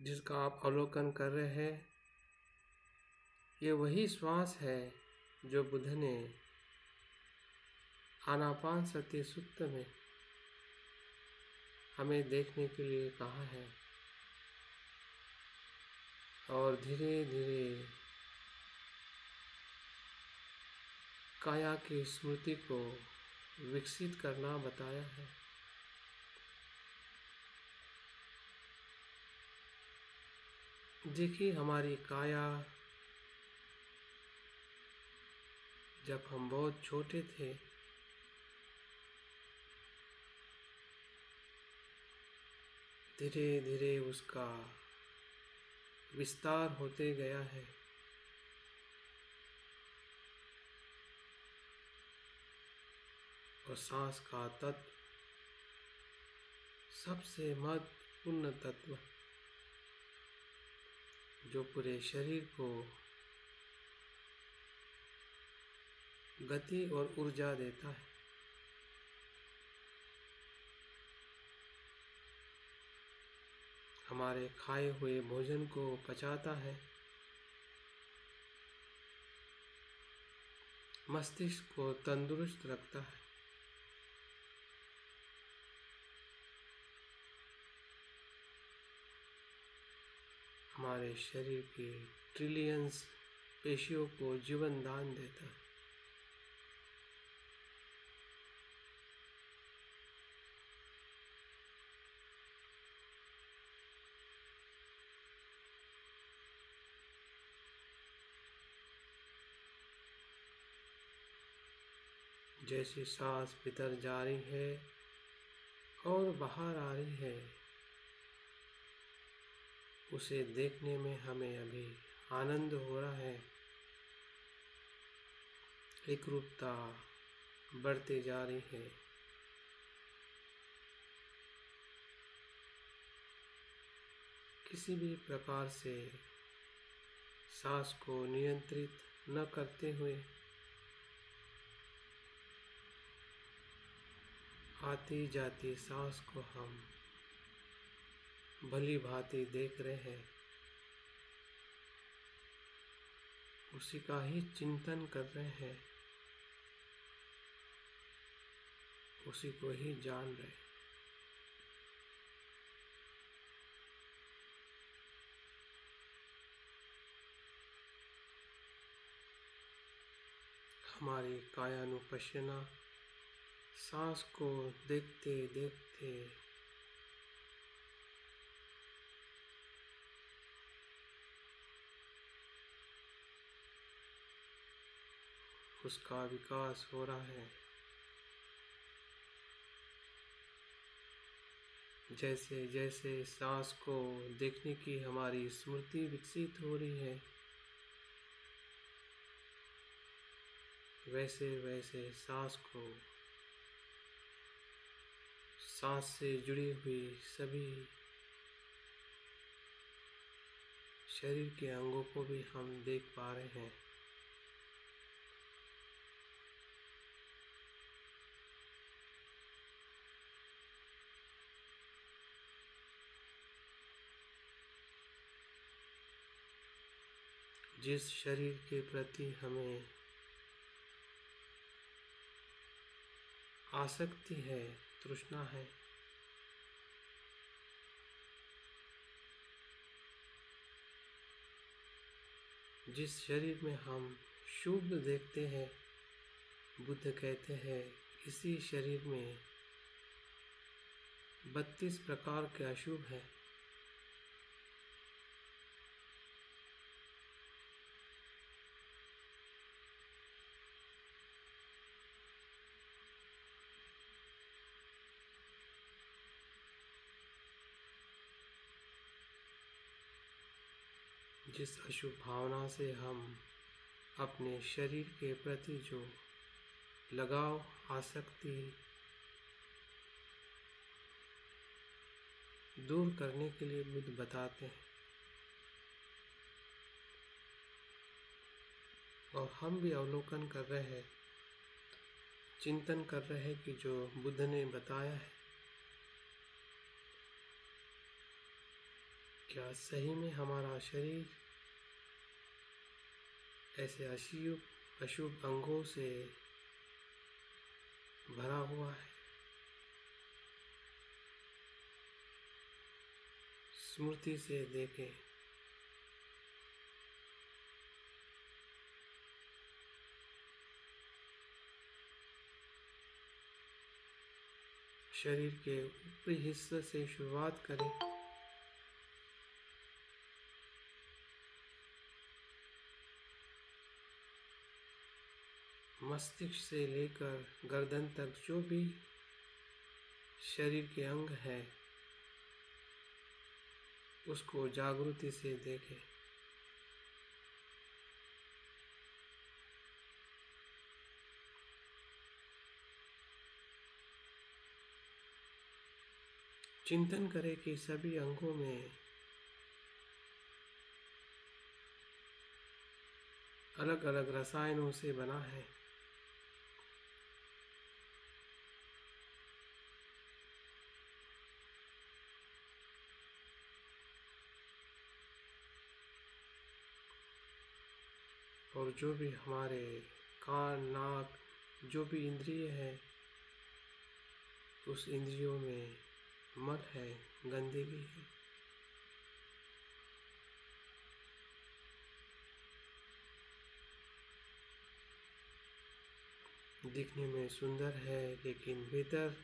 जिसका आप अवलोकन कर रहे हैं, ये वही श्वास है जो बुद्ध ने आनापानसति सूत्र में हमें देखने के लिए कहा है। और धीरे धीरे काया की स्मृति को विकसित करना बताया है। देखिए, हमारी काया जब हम बहुत छोटे थे धीरे धीरे उसका विस्तार होते गया है। और सांस का तत्व सबसे महत्वपूर्ण तत्व जो पूरे शरीर को गति और ऊर्जा देता है। हमारे खाए हुए भोजन को पचाता है, मस्तिष्क को तंदुरुस्त रखता है। हमारे शरीर के ट्रिलियंस पेशियों को जीवन दान देता है। जैसी सांस भीतर जा रही है और बाहर आ रही है, उसे देखने में हमें अभी आनंद हो रहा है। एकरूपता बढ़ती जा रही है। किसी भी प्रकार से सांस को नियंत्रित न करते हुए आती जाती सांस को हम भली भांति देख रहे हैं, उसी का ही चिंतन कर रहे हैं, उसी को ही जान रहे हैं। हमारी कायानुपश्यना सांस को देखते देखते उसका विकास हो रहा है। जैसे जैसे सांस को देखने की हमारी स्मृति विकसित हो रही है, वैसे वैसे सांस से जुड़ी हुई सभी शरीर के अंगों को भी हम देख पा रहे हैं। जिस शरीर के प्रति हमें आसक्ति है, तृष्णा है, जिस शरीर में हम शुभ देखते हैं, बुद्ध कहते हैं इसी शरीर में 32 प्रकार के अशुभ हैं। जिस अशुभ भावना से हम अपने शरीर के प्रति जो लगाव, आसक्ति दूर करने के लिए बुद्ध बताते हैं। और हम भी अवलोकन कर रहे हैं, चिंतन कर रहे हैं कि जो बुद्ध ने बताया है क्या सही में हमारा शरीर ऐसे अशुभ अशुभ अंगों से भरा हुआ है? स्मृति से देखें। शरीर के ऊपरी हिस्से से शुरुआत करें। मस्तिष्क से लेकर गर्दन तक जो भी शरीर के अंग है उसको जागृति से देखें। चिंतन करें कि सभी अंगों में अलग अलग रसायनों से बना है। और जो भी हमारे कान, नाक, जो भी इंद्रिय है उस इंद्रियों में मल है, गंदगी है। दिखने में सुंदर है लेकिन भीतर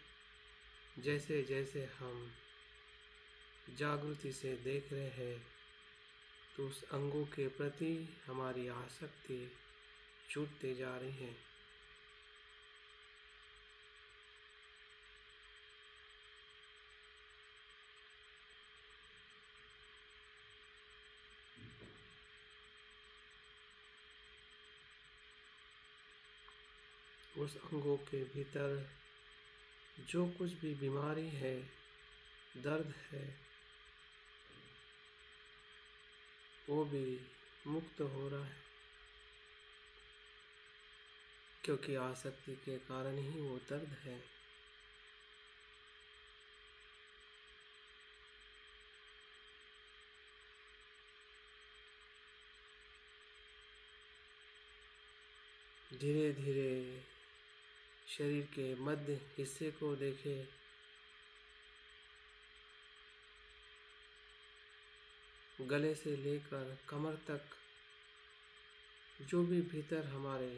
जैसे जैसे हम जागृति से देख रहे हैं तो उस अंगों के प्रति हमारी आसक्ति छूटते जा रही है। उस अंगों के भीतर जो कुछ भी बीमारी है, दर्द है, वो भी मुक्त हो रहा है, क्योंकि आसक्ति के कारण ही वो दर्द है। धीरे धीरे शरीर के मध्य हिस्से को देखें। गले से लेकर कमर तक जो भी भीतर हमारे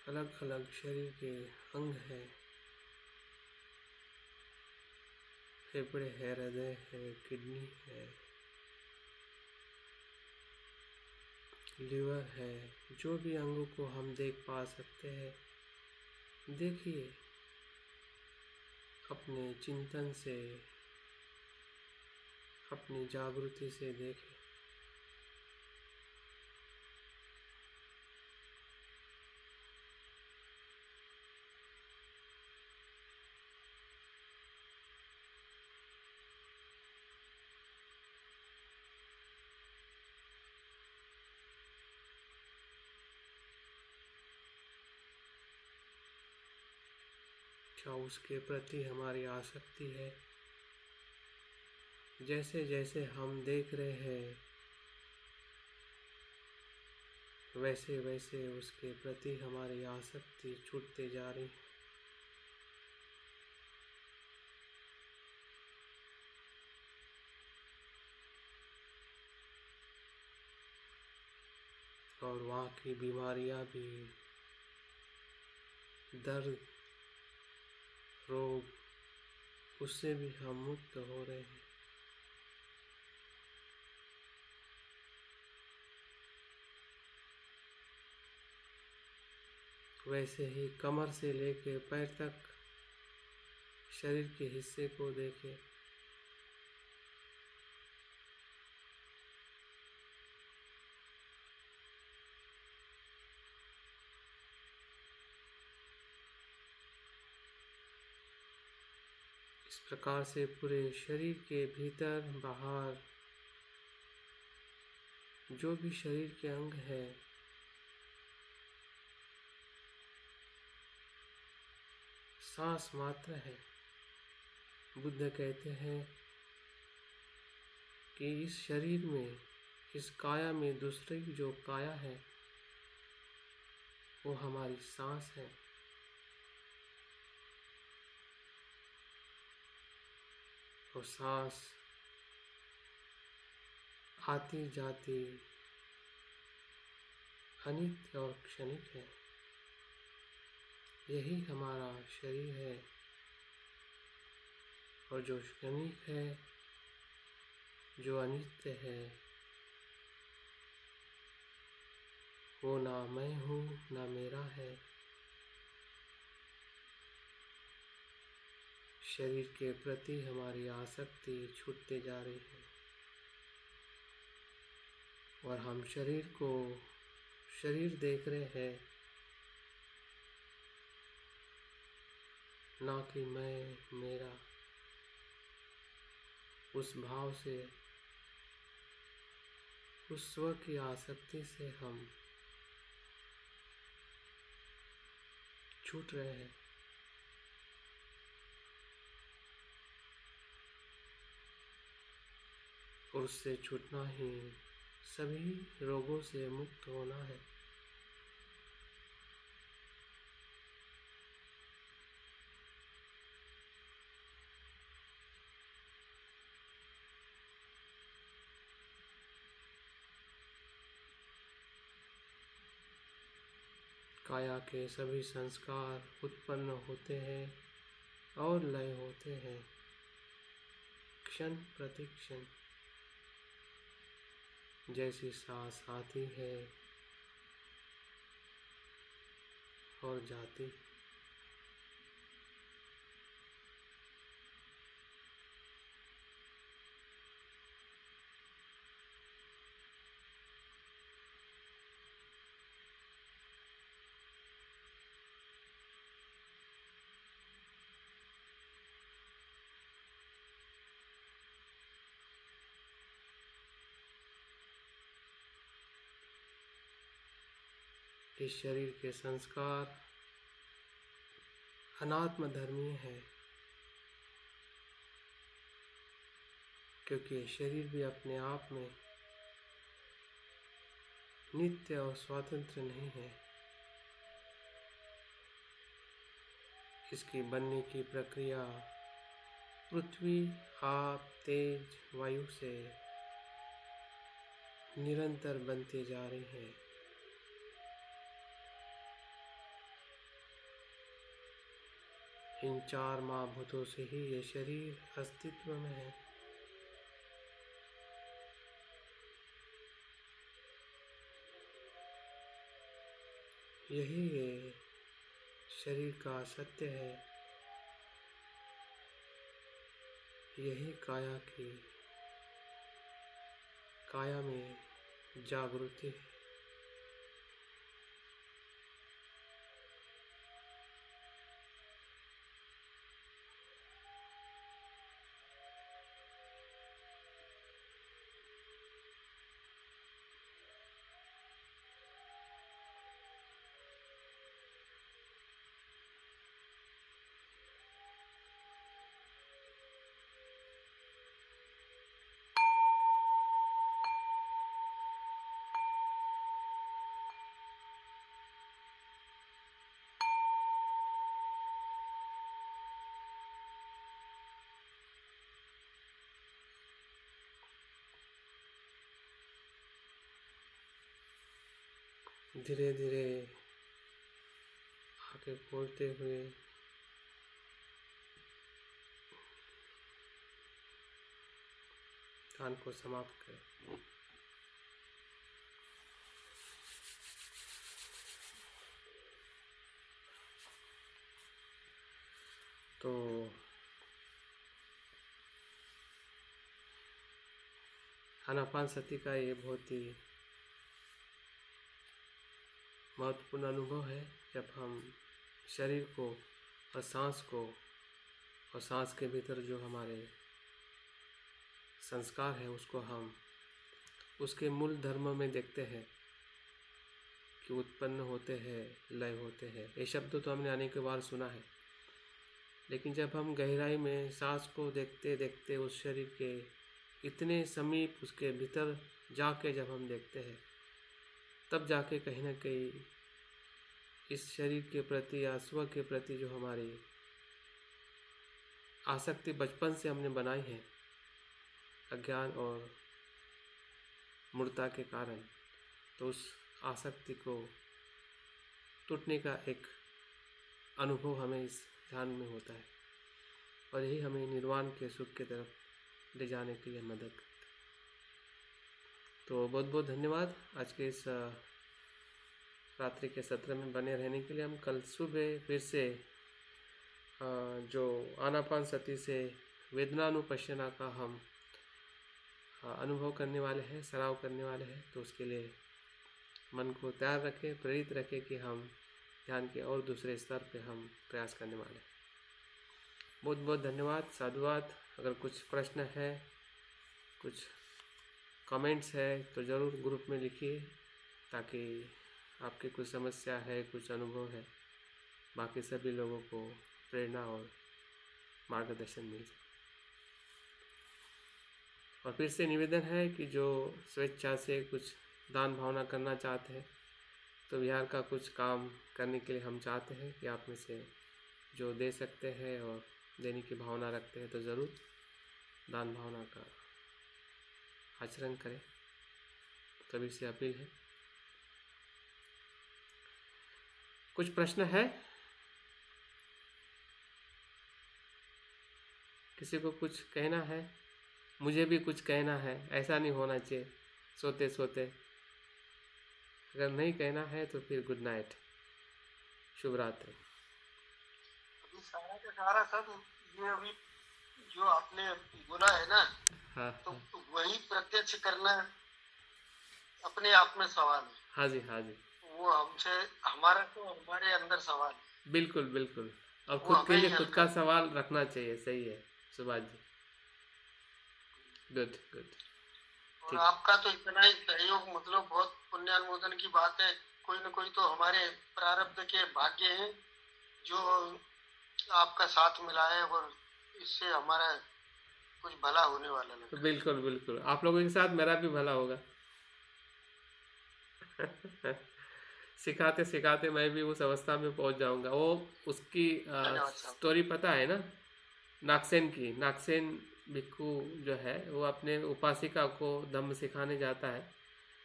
अलग अलग शरीर के अंग हैं, फेफड़े है, हृदय है, किडनी है, लिवर है, जो भी अंगों को हम देख पा सकते हैं, देखिए अपने चिंतन से, अपनी जागृति से देखें। क्या उसके प्रति हमारी आसक्ति है? जैसे जैसे हम देख रहे हैं वैसे वैसे उसके प्रति हमारी आसक्ति छूटते जा रही है। और वहाँ की बीमारियाँ भी, दर्द, रोग, उससे भी हम मुक्त हो रहे हैं। वैसे ही कमर से लेकर पैर तक शरीर के हिस्से को देखें। इस प्रकार से पूरे शरीर के भीतर बाहर जो भी शरीर के अंग है सांस मात्र है। बुद्ध कहते हैं कि इस शरीर में, इस काया में दूसरी जो काया है वो हमारी सांस है। और सांस आती जाती अनित्य और क्षणिक है। यही हमारा शरीर है। और जो क्षणिक है, जो अनित्य है, वो ना मैं हूँ ना मेरा है। शरीर के प्रति हमारी आसक्ति छूटते जा रही है और हम शरीर को शरीर देख रहे हैं, ना कि मैं मेरा। उस भाव से, उस स्व की आसक्ति से हम छूट रहे हैं। और उससे छूटना ही सभी रोगों से मुक्त होना है। काया के सभी संस्कार उत्पन्न होते हैं और लय होते हैं क्षण प्रति क्षण। जैसी सांस आती है और जाती। इस शरीर के संस्कार अनात्म धर्मीय है, क्योंकि शरीर भी अपने आप में नित्य और स्वतंत्र नहीं है। इसकी बनने की प्रक्रिया पृथ्वी, आप, तेज, वायु से निरंतर बनती जा रही है। इन चार महाभूतों से ही ये शरीर अस्तित्व में है। यही ये शरीर का सत्य है। यही काया में जागृति है। धीरे धीरे आंखें खोलते हुए ध्यान को समाप्त करें। तो आनापानसति का ये बहुत ही महत्वपूर्ण अनुभव है। जब हम शरीर को और सांस को और सांस के भीतर जो हमारे संस्कार है उसको हम उसके मूल धर्म में देखते हैं कि उत्पन्न होते हैं, लय होते हैं। ये शब्द तो हमने अनेक बार सुना है, लेकिन जब हम गहराई में सांस को देखते देखते उस शरीर के इतने समीप उसके भीतर जाके जब हम देखते हैं, तब जाके कहीं ना कहीं इस शरीर के प्रति या स्व के प्रति जो हमारी आसक्ति बचपन से हमने बनाई है अज्ञान और मूर्खता के कारण, तो उस आसक्ति को टूटने का एक अनुभव हमें इस ध्यान में होता है और यही हमें निर्वाण के सुख की तरफ ले जाने के लिए मदद करता है। तो बहुत बहुत धन्यवाद आज के इस रात्रि के सत्र में बने रहने के लिए। हम कल सुबह फिर से जो आनापान सती से वेदनानुपश्यना का हम अनुभव करने वाले हैं, सराव करने वाले हैं, तो उसके लिए मन को तैयार रखें, प्रेरित रखें कि हम ध्यान के और दूसरे स्तर पे हम प्रयास करने वाले हैं। बहुत बहुत धन्यवाद, साधुवाद। अगर कुछ प्रश्न है, कुछ कमेंट्स है तो ज़रूर ग्रुप में लिखिए, ताकि आपकी कुछ समस्या है, कुछ अनुभव है, बाकी सभी लोगों को प्रेरणा और मार्गदर्शन मिल सके। और फिर से निवेदन है कि जो स्वेच्छा से कुछ दान भावना करना चाहते हैं, तो विहार का कुछ काम करने के लिए हम चाहते हैं कि आप में से जो दे सकते हैं और देने की भावना रखते हैं, तो ज़रूर दान भावना का आचरण करें। सभी से अपील है। कुछ प्रश्न है? किसी को कुछ कहना है? मुझे भी कुछ कहना है, ऐसा नहीं होना चाहिए सोते सोते। अगर नहीं कहना है तो फिर गुड नाइट, शुभ रात्रि। अभी सारा का सारा सब ये अभी जो आपने बोला है ना, हाँ तो हाँ वही प्रत्यक्ष करना अपने आप में सवाल है। हाँ जी, हाँ जी, वो हमसे हमारा तो हमारे अंदर सवाल है, बिल्कुल बिल्कुल। और वो खुद के हमें लिए ही खुद हल का करना। सवाल रखना चाहिए। सही है सुभाष जी, गुड गुड, और ठीक। आपका तो इतना ही सहयोग, मतलब बहुत पुण्यानुमोदन की बात है। कोई न कोई तो हमारे प्रारब्ध के भाग्य हैं जो आपका साथ मिला है, और इससे हमारा कुछ भला होने वाला लग रहा है। बिल्कुल बिल्कुल, आप लोगों के साथ मेरा भी भला होगा। सिखाते सिखाते मैं भी उस अवस्था में पहुंच जाऊंगा। वो उसकी धन्यवाद साहब। स्टोरी पता है ना, नागसेन की। नागसेन भिक्खु जो है वो अपने उपासिका को धम्म सिखाने जाता है,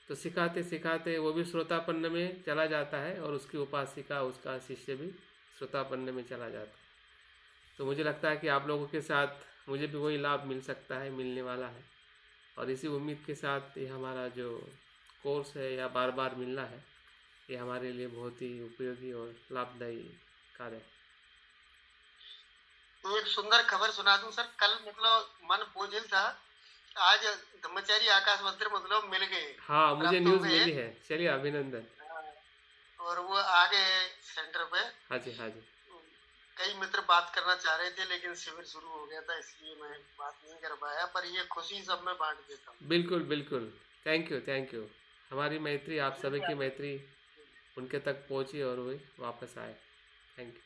तो सिखाते सिखाते वो भी श्रोतापन्न में चला जाता है और उसकी उपासिका, उसका शिष्य भी श्रोतापन्न में चला जाता है। तो मुझे लगता है कि आप लोगों के साथ मुझे भी वही लाभ मिल सकता है, मिलने वाला है। और इसी उम्मीद के साथ ये हमारा जो कोर्स है या बार बार मिलना है, ये हमारे लिए बहुत ही उपयोगी और लाभदायी कार्य है। तो एक सुंदर खबर सुना दूं सर। कल मतलब मन बोझिल था, आज ब्रह्मचारी आकाश मंत्र मतलब मिल गए, हाँ, मुझे प्राप्त हो न्यूज़ गए। मिली है। चलिए अभिनंदन। और वो आ गए सेंटर पे। हाँ जी, हाँ जी, कई मित्र बात करना चाह रहे थे, लेकिन शिविर शुरू हो गया था, इसलिए मैं बात नहीं कर पाया, पर ये खुशी सब में बांट देता हूँ। बिल्कुल बिल्कुल। Thank you, thank you. हमारी मैत्री, आप सभी की मैत्री उनके तक पहुंची और वे वापस आए। Thank you.